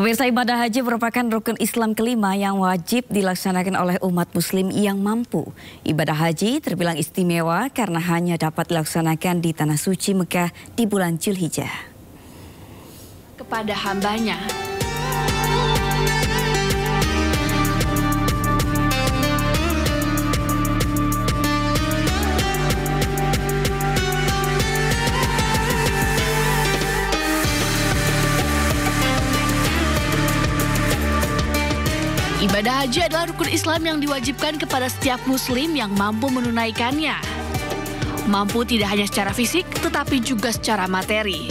Pemirsa, ibadah haji merupakan rukun Islam kelima yang wajib dilaksanakan oleh umat muslim yang mampu. Ibadah haji terbilang istimewa karena hanya dapat dilaksanakan di Tanah Suci Mekah di bulan Zulhijjah. Kepada hambanya. Ibadah haji adalah rukun Islam yang diwajibkan kepada setiap muslim yang mampu menunaikannya. Mampu tidak hanya secara fisik, tetapi juga secara materi.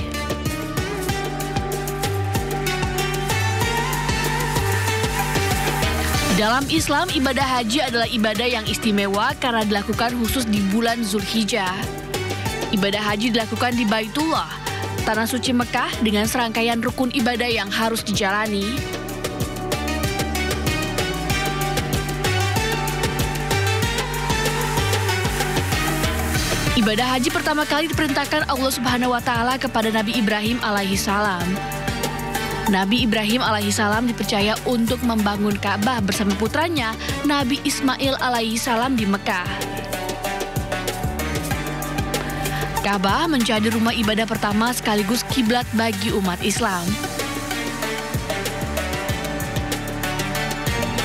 Dalam Islam, ibadah haji adalah ibadah yang istimewa karena dilakukan khusus di bulan Zulhijjah. Ibadah haji dilakukan di Baitullah, Tanah Suci Mekah, dengan serangkaian rukun ibadah yang harus dijalani. Ibadah haji pertama kali diperintahkan Allah Subhanahu wa Ta'ala kepada Nabi Ibrahim alaihissalam. Nabi Ibrahim alaihissalam dipercaya untuk membangun Ka'bah bersama putranya Nabi Ismail alaihissalam di Mekah. Ka'bah menjadi rumah ibadah pertama sekaligus kiblat bagi umat Islam.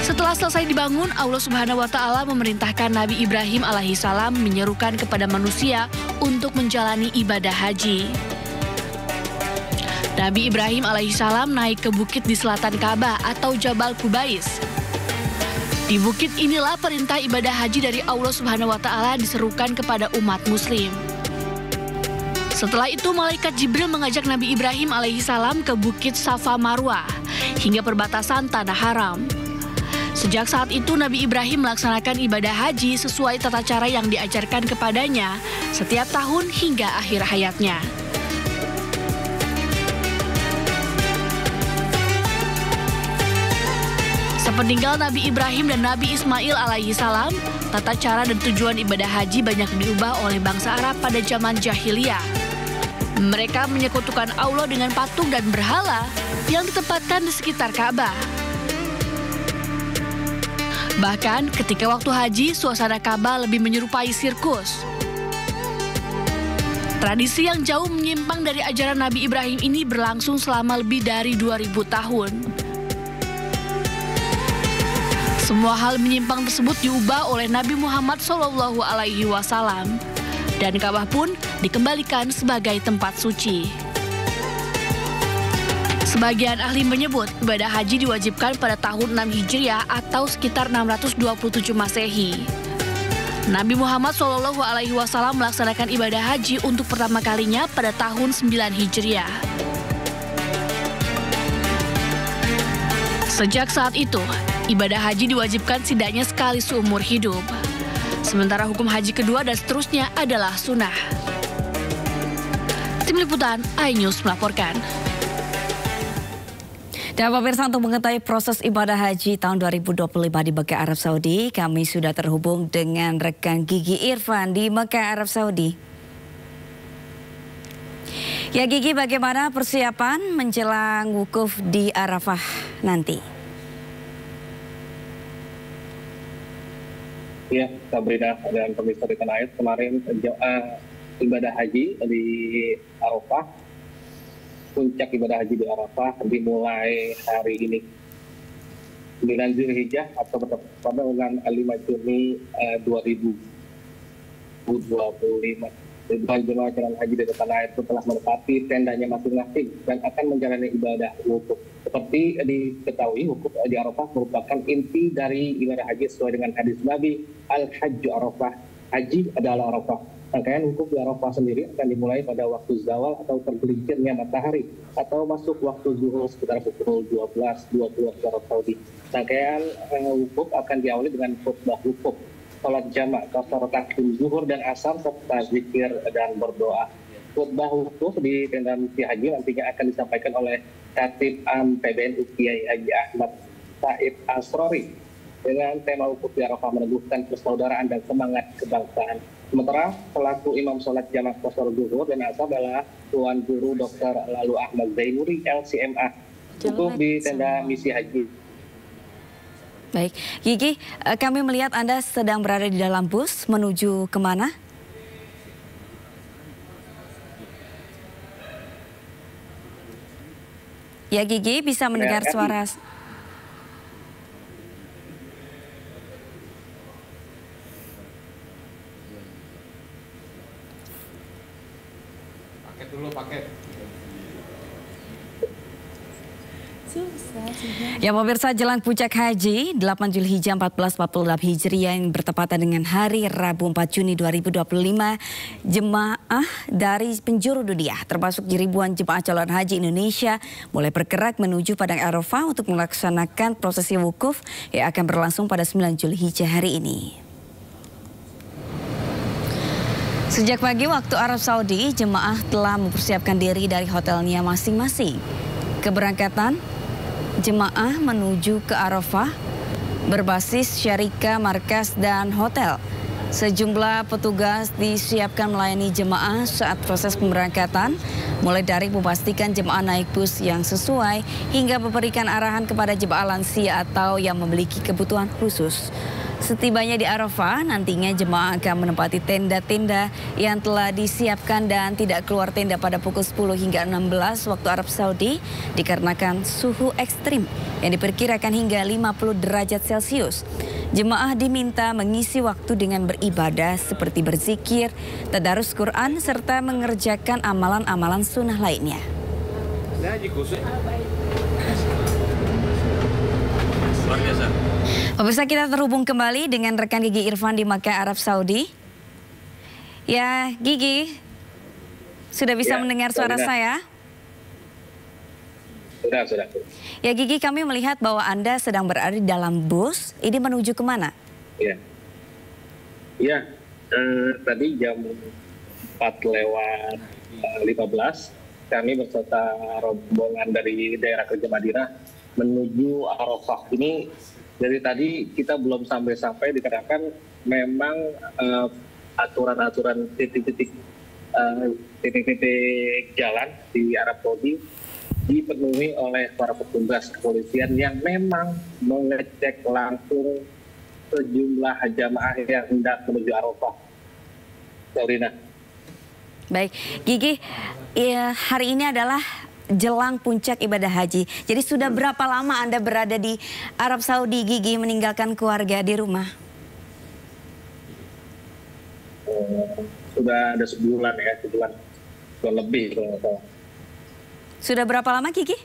Setelah selesai dibangun, Allah Subhanahu wa Ta'ala memerintahkan Nabi Ibrahim alaihissalam menyerukan kepada manusia untuk menjalani ibadah haji. Nabi Ibrahim alaihissalam naik ke bukit di selatan Ka'bah atau Jabal Qubais. Di bukit inilah perintah ibadah haji dari Allah Subhanahu wa Ta'ala diserukan kepada umat muslim. Setelah itu, malaikat Jibril mengajak Nabi Ibrahim alaihissalam ke bukit Safa Marwah hingga perbatasan Tanah Haram. Sejak saat itu, Nabi Ibrahim melaksanakan ibadah haji sesuai tata cara yang diajarkan kepadanya setiap tahun hingga akhir hayatnya. Sepeninggal Nabi Ibrahim dan Nabi Ismail alaihissalam, tata cara dan tujuan ibadah haji banyak diubah oleh bangsa Arab pada zaman jahiliyah. Mereka menyekutukan Allah dengan patung dan berhala yang ditempatkan di sekitar Ka'bah. Bahkan ketika waktu haji, suasana Ka'bah lebih menyerupai sirkus. Tradisi yang jauh menyimpang dari ajaran Nabi Ibrahim ini berlangsung selama lebih dari 2000 tahun. Semua hal menyimpang tersebut diubah oleh Nabi Muhammad SAW, dan Ka'bah pun dikembalikan sebagai tempat suci. Sebagian ahli menyebut ibadah haji diwajibkan pada tahun 6 Hijriah atau sekitar 627 Masehi. Nabi Muhammad SAW melaksanakan ibadah haji untuk pertama kalinya pada tahun 9 Hijriah. Sejak saat itu, ibadah haji diwajibkan setidaknya sekali seumur hidup. Sementara hukum haji kedua dan seterusnya adalah sunnah. Tim Liputan iNews melaporkan. Dan pemirsa, untuk mengetahui proses ibadah haji tahun 2025 di Mekah, Arab Saudi, kami sudah terhubung dengan rekan Gigi Irfan di Mekah, Arab Saudi. Ya Gigi, bagaimana persiapan menjelang wukuf di Arafah nanti? Ya, Sabrina dan pemirsa di tanah air, kemarin ibadah haji di Arafah. Puncak ibadah haji di Arafah dimulai hari ini 9 Zulhijjah atau pada dengan 5 Juni 2025. Ribuan jemaah calon haji dari tanah air telah menempati tendanya masing-masing dan akan menjalani ibadah wukuf. Seperti diketahui, wukuf di Arafah merupakan inti dari ibadah haji sesuai dengan hadis Nabi, Al-Hajju Arafah, haji adalah Arafah. Rangkaian wukuf di Arafah sendiri akan dimulai pada waktu zawal atau tergelincirnya matahari atau masuk waktu zuhur sekitar pukul 12.20 waktu Arab Saudi. Rangkaian wukuf akan diawali dengan khutbah wukuf, salat jamak, kafarat zuhur dan asar serta zikir dan berdoa. Khutbah wukuf di tenda Mufti Haji nantinya akan disampaikan oleh Khatib Am PBNU Kiai Haji Ahmad Said Asrori dengan tema wukuf di Arafah meneguhkan persaudaraan dan semangat kebangsaan. Sementara pelaku imam sholat jamak qashar zuhur dan asar adalah Tuan Guru Dr. Lalu Ahmad Zainuri LCMA untuk di tenda misi haji. Baik, Gigi, kami melihat Anda sedang berada di dalam bus menuju kemana? Ya Gigi, bisa mendengar suara... Paket dulu, paket. Ya pemirsa, jelang puncak haji 8 Zulhijjah 1446 Hijriah yang bertepatan dengan hari Rabu 4 Juni 2025, jemaah dari penjuru dunia termasuk ribuan jemaah calon haji Indonesia mulai bergerak menuju Padang Arafah untuk melaksanakan prosesi wukuf yang akan berlangsung pada 9 Zulhijjah hari ini. Sejak pagi waktu Arab Saudi, jemaah telah mempersiapkan diri dari hotelnya masing-masing. Keberangkatan jemaah menuju ke Arafah berbasis syarika, markas, dan hotel. Sejumlah petugas disiapkan melayani jemaah saat proses pemberangkatan, mulai dari memastikan jemaah naik bus yang sesuai hingga memberikan arahan kepada jemaah lansia atau yang memiliki kebutuhan khusus. Setibanya di Arafah, nantinya jemaah akan menempati tenda-tenda yang telah disiapkan dan tidak keluar tenda pada pukul 10 hingga 16 waktu Arab Saudi dikarenakan suhu ekstrim yang diperkirakan hingga 50 derajat Celcius. Jemaah diminta mengisi waktu dengan beribadah seperti berzikir, tadarus Quran, serta mengerjakan amalan-amalan sunnah lainnya. Luar biasa. Pemirsa, kita terhubung kembali dengan rekan Gigi Irfan di Makkah, Arab Saudi. Ya, Gigi, sudah bisa mendengar suara saya? Sudah. Ya, Gigi, kami melihat bahwa Anda sedang berada di dalam bus. Ini menuju kemana? Iya, tadi jam 4:15 kami beserta rombongan dari daerah kerja Madinah menuju Arafah. Ini dari tadi kita belum sampai dikarenakan memang aturan-aturan titik-titik jalan di Arab Saudi dipenuhi oleh para petugas kepolisian yang memang mengecek langsung sejumlah jamaah yang hendak menuju Arafah. Sabrina. Baik, Gigi, hari ini adalah jelang puncak ibadah haji. Jadi sudah berapa lama Anda berada di Arab Saudi, Gigi, meninggalkan keluarga di rumah? Sudah ada sebulan lebih kalau nggak salah. Sudah berapa lama, Gigi?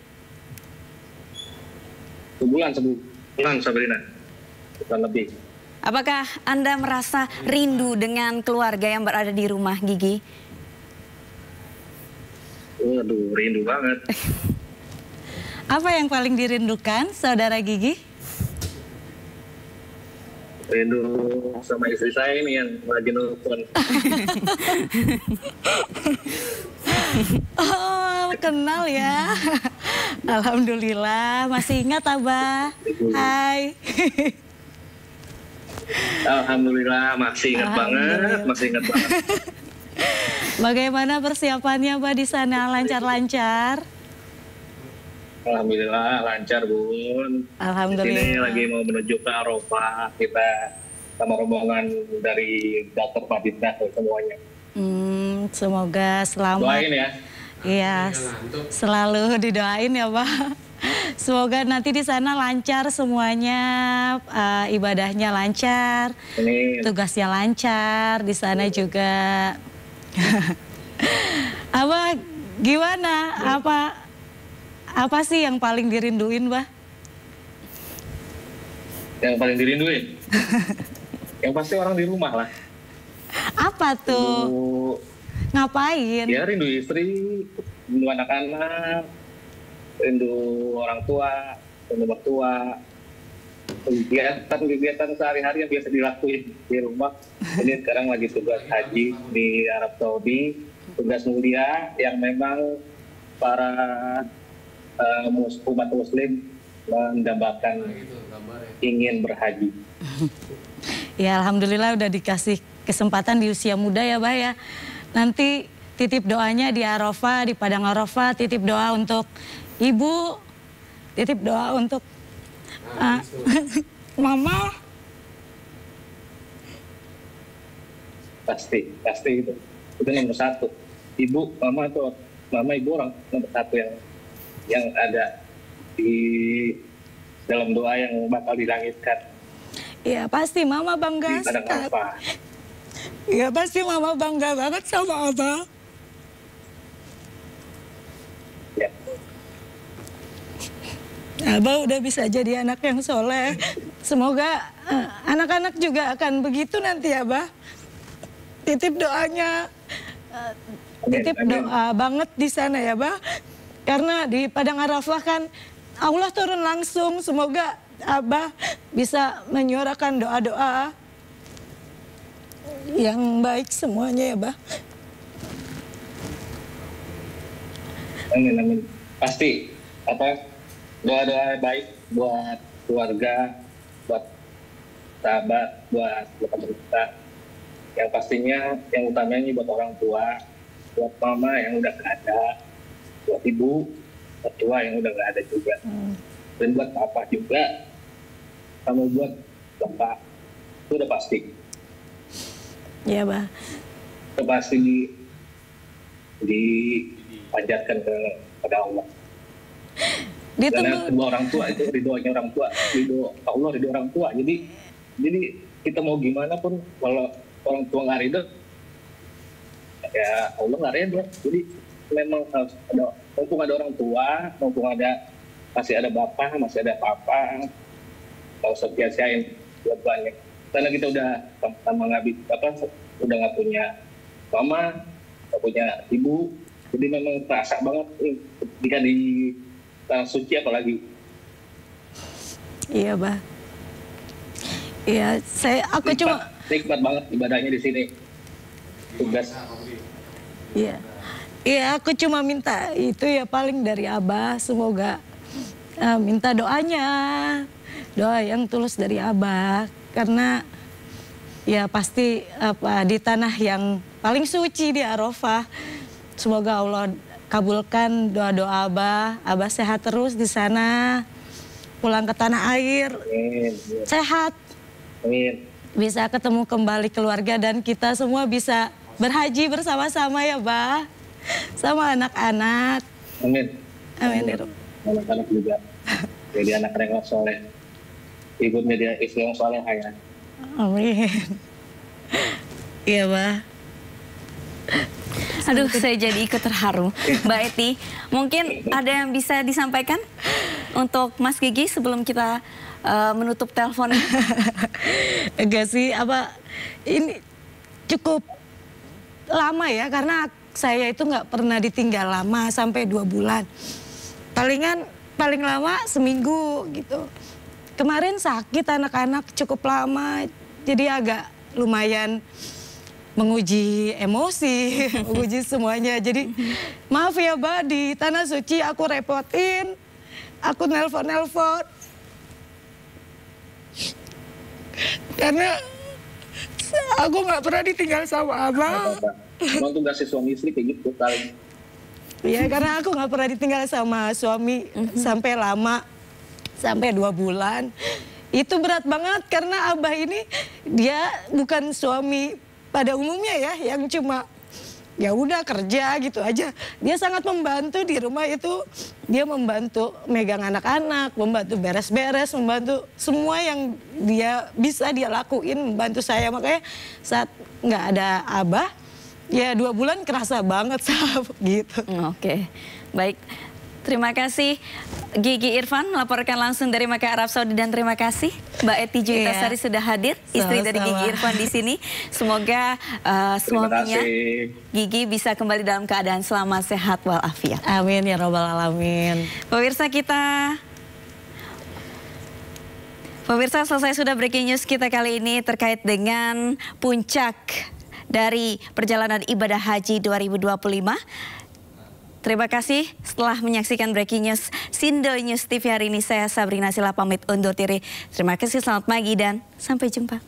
Sebulan Sabrina. Sebulan lebih. Apakah Anda merasa rindu dengan keluarga yang berada di rumah, Gigi? Waduh, rindu banget. Apa yang paling dirindukan, Saudara Gigi? Rindu sama istri saya ini yang lagi nonton. Oh, kenal ya. Alhamdulillah, masih ingat Abah. Hai. Alhamdulillah, masih ingat banget. Bagaimana persiapannya, Mbak, di sana? Lancar-lancar? Alhamdulillah lancar, Bun. Alhamdulillah. Di sini lagi mau menuju ke Arafah, kita sama rombongan dari Dr. Madinah semuanya. Semoga selamat. Doain ya. Iya, selalu didoain ya, Pak. Semoga nanti di sana lancar semuanya, ibadahnya lancar, tugasnya lancar, di sana juga. Abah, gimana? Apa sih yang paling dirinduin, Bah? Yang paling dirinduin? Yang pasti orang di rumah lah. Apa tuh? Ngapain? Ya rindu istri, rindu anak-anak, rindu orang tua, rindu mertua. Kegiatan sehari-hari yang biasa dilakuin di rumah. Ini sekarang lagi tugas haji di Arab Saudi, tugas mulia yang memang para umat muslim mendambakan ingin berhaji. Ya, alhamdulillah udah dikasih kesempatan di usia muda ya, Bah ya. Nanti titip doanya di Arafah, di Padang Arafah, titip doa untuk ibu titip doa untuk Mama. Pasti itu nomor satu. Ibu, mama ibu orang nomor satu yang ada di dalam doa yang bakal dilangitkan. Iya pasti Mama bangga sekali. Iya pasti Mama bangga banget sama Abah. Ya. Abah udah bisa jadi anak yang soleh. Semoga anak-anak juga akan begitu nanti Abah. Titip doanya, titip doa banget di sana ya Bah. Karena di Padang Arafah kan Allah turun langsung. Semoga Abah bisa menyuarakan doa-doa yang baik semuanya ya Bah. Amin. Pasti doa-doa baik buat keluarga, buat sahabat, buat pemerintah. Yang pastinya yang utamanya buat orang tua, buat mama yang udah gak ada, buat ibu mertua yang udah gak ada juga, dan buat papa juga, sama buat bapak, itu udah pasti. Iya Bah. Itu pasti dipanjatkan kepada Allah. Karena kedua orang tua itu ridhonya orang tua, ridho Allah, ridho orang tua. Jadi kita mau gimana pun kalau orang tua nggak ridho, ya Allah nggak ridho. Jadi memang harus ada, mumpung ada orang tua, mumpung masih ada bapak, masih ada papa, nggak usah biasain buat banyak. Karena kita udah sama udah nggak punya mama, nggak punya ibu, jadi memang terasa banget ketika di tanah suci apalagi. Iya Bah. Iya, aku cuma nikmat banget ibadahnya di sini. Tugas. Iya, aku cuma minta itu ya paling dari Abah. Semoga minta doanya, doa yang tulus dari Abah. Karena ya pasti di tanah yang paling suci di Arafah. Semoga Allah kabulkan doa-doa Abah. Abah sehat terus di sana. Pulang ke tanah air. Amin. Sehat. Amin. Bisa ketemu kembali keluarga dan kita semua bisa berhaji bersama-sama ya Bah. Sama anak-anak. Amin. Amin ya Rob. Anak-anak juga jadi anak yang soleh. Ibu menjadi istri yang soleh ya. Amin. Iya Bah. Aduh, saya jadi ikut terharu. Mbak Eti, mungkin ada yang bisa disampaikan untuk Mas Gigi sebelum kita menutup telepon? Enggak sih, ini cukup lama ya, karena saya itu nggak pernah ditinggal lama sampai 2 bulan. Paling lama seminggu gitu. Kemarin sakit anak-anak cukup lama, jadi agak lumayan menguji emosi, menguji semuanya. Jadi maaf ya Mbak, di Tanah Suci aku repotin, aku nelpon. Karena aku nggak pernah ditinggal sama Abang. Emang tugas suami istri kayak gitu kali. Iya, karena aku nggak pernah ditinggal sama suami sampai lama, sampai 2 bulan. Itu berat banget karena Abah ini dia bukan suami pada umumnya ya, yang cuma ya udah kerja gitu aja. Dia sangat membantu di rumah itu. Dia membantu megang anak-anak, membantu beres-beres, membantu semua yang dia bisa dia lakuin, membantu saya. Makanya saat nggak ada Abah, ya 2 bulan kerasa banget gitu. Oke, baik. Terima kasih Gigi Irfan melaporkan langsung dari Mekah, Arab Saudi, dan terima kasih Mbak Eti Juwitasari sudah hadir, istri dari Gigi Irfan di sini. Semoga suaminya Gigi bisa kembali dalam keadaan selamat, sehat, walafiat. Amin ya robbal alamin. Pemirsa, selesai sudah breaking news kita kali ini terkait dengan puncak dari perjalanan ibadah haji 2025. Terima kasih setelah menyaksikan Breaking News Sindo News TV hari ini. Saya Sabrina Sila pamit undur diri. Terima kasih, selamat pagi dan sampai jumpa.